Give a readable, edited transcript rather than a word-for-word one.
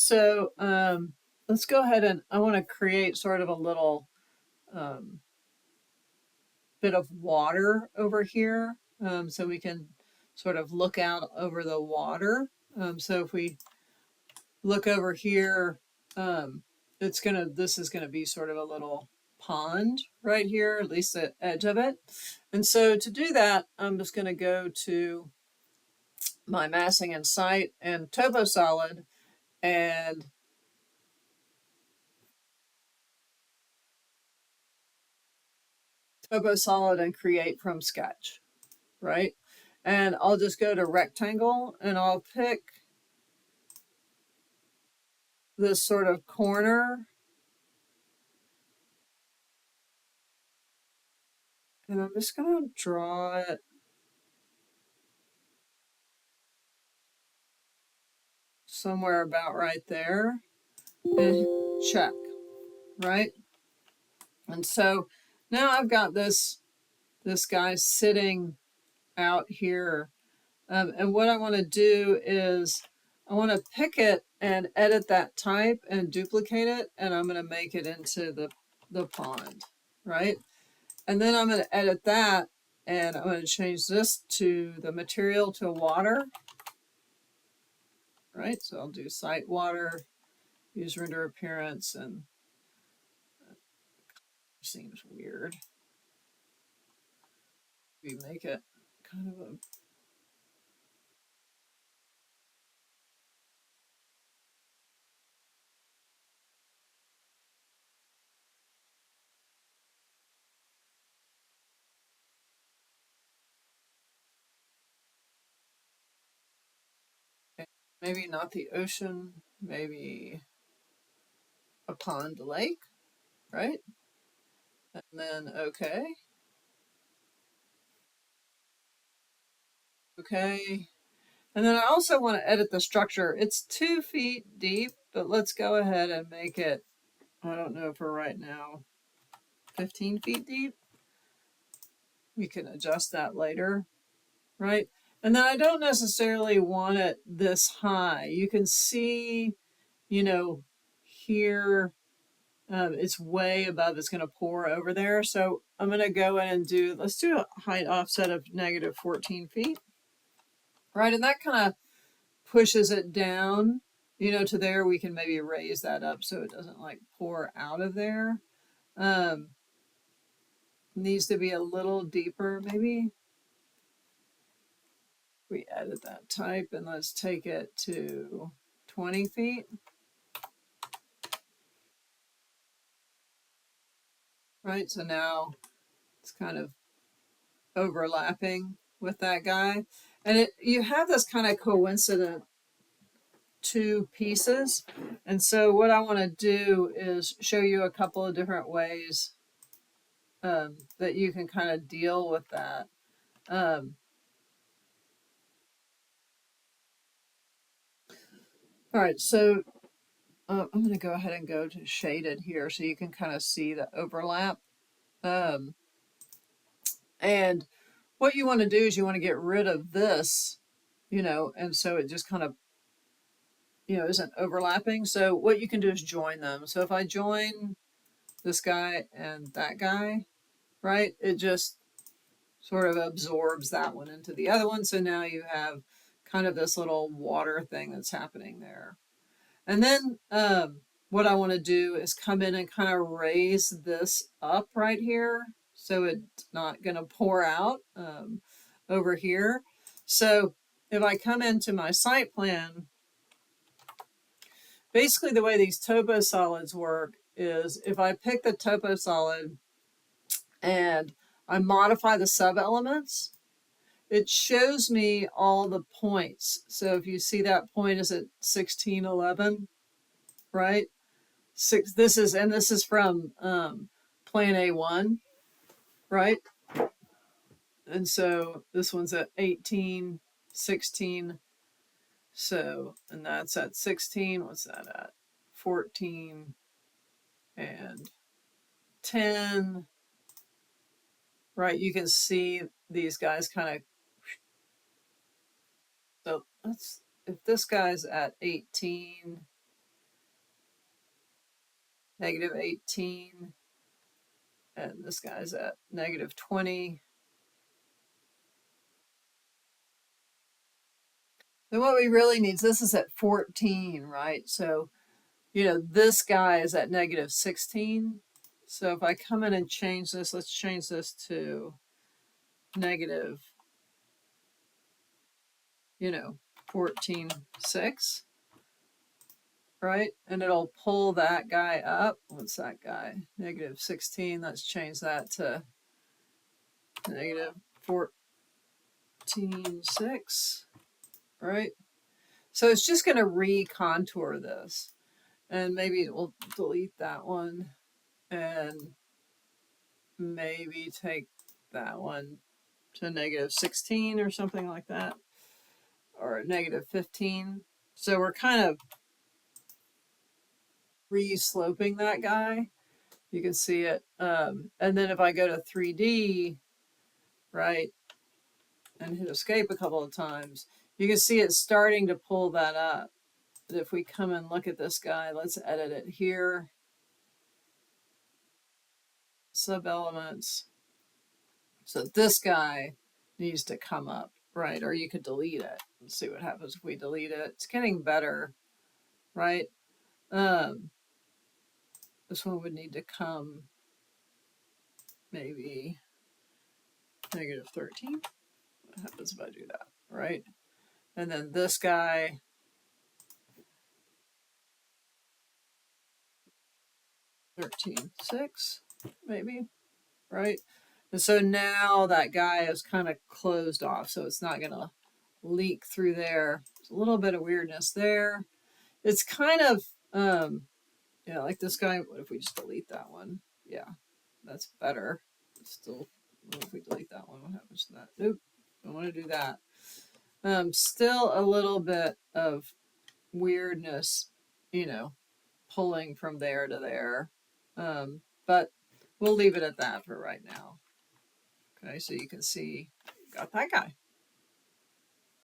So let's go ahead and I want to create sort of a little bit of water over here, so we can sort of look out over the water. So if we look over here, this is gonna be sort of a little pond right here, at least the edge of it. And so to do that, I'm just gonna go to my massing and site and Toposolid and Toposolid and create from sketch, right? And I'll just go to rectangle and I'll pick this sort of corner, and I'm just going to draw it somewhere about right there and check, right? And so now I've got this guy sitting out here. And what I want to do is I want to pick it and edit that type and duplicate it, and I'm going to make it into the pond, right? And then I'm going to edit that, and I'm going to change this to the material to water, right? So I'll do site water, use render appearance, and seems weird. We make it kind of a maybe not the ocean, maybe a pond, lake, right? And then okay, okay. And then I also want to edit the structure. It's 2 feet deep, but let's go ahead and make it, I don't know, for right now, 15 feet deep. We can adjust that later, right? And then I don't necessarily want it this high. You can see, you know, here, it's way above, it's going to pour over there. So I'm going to go in and let's do a height offset of negative 14 feet, right? And that kind of pushes it down, to there. We can maybe raise that up so it doesn't like pour out of there. Needs to be a little deeper, maybe. We edit that type and let's take it to 20 feet. Right, so now it's kind of overlapping with that guy. And you have this kind of coincident two pieces. And so what I want to do is show you a couple of different ways that you can kind of deal with that. All right, so I'm going to go ahead and go to shaded here so you can kind of see the overlap. And what you want to do is you want to get rid of this, and so it just kind of, isn't overlapping. So what you can do is join them. So if I join this guy and that guy, right, it just sort of absorbs that one into the other one. So now you have kind of this little water thing that's happening there. And then what I want to do is come in and kind of raise this up right here so it's not going to pour out over here. So if I come into my site plan, basically the way these Toposolids work is if I pick the Toposolid and I modify the sub-elements, it shows me all the points. So if you see that point is at 1611, right? This is from plan A1, right? And so this one's at 18, 16. So, and that's at 16. What's that at? 14 and 10. Right, you can see these guys kind of. So if this guy's at 18, negative 18, and this guy's at negative 20. Then what we really need, this is at 14, right? So, you know, this guy is at negative 16. So if I come in and change this, let's change this to negative, you know, 14.6, right? And it'll pull that guy up. What's that guy? Negative 16. Let's change that to negative 14.6, right? So it's just going to re-contour this. And maybe we'll delete that one and maybe take that one to negative 16 or something like that, or negative 15. So we're kind of re-sloping that guy. You can see it. And then if I go to 3D, right, and hit escape a couple of times, you can see it starting to pull that up. But if we come and look at this guy, let's edit it here. Sub-elements. So this guy needs to come up, right? Or you could delete it. Let's see what happens if we delete it. It's getting better, right? This one would need to come maybe negative 13. What happens if I do that, right? And then this guy, (13.6), maybe, right? And so now that guy is kind of closed off, so it's not going to leak through there. There's a little bit of weirdness there. It's kind of, yeah, like this guy. What if we just delete that one? Yeah, that's better. It's still, what if we delete that one? What happens to that? Nope, don't want to do that. Still a little bit of weirdness, you know, pulling from there to there. But we'll leave it at that for right now. Okay, so you can see, got that guy.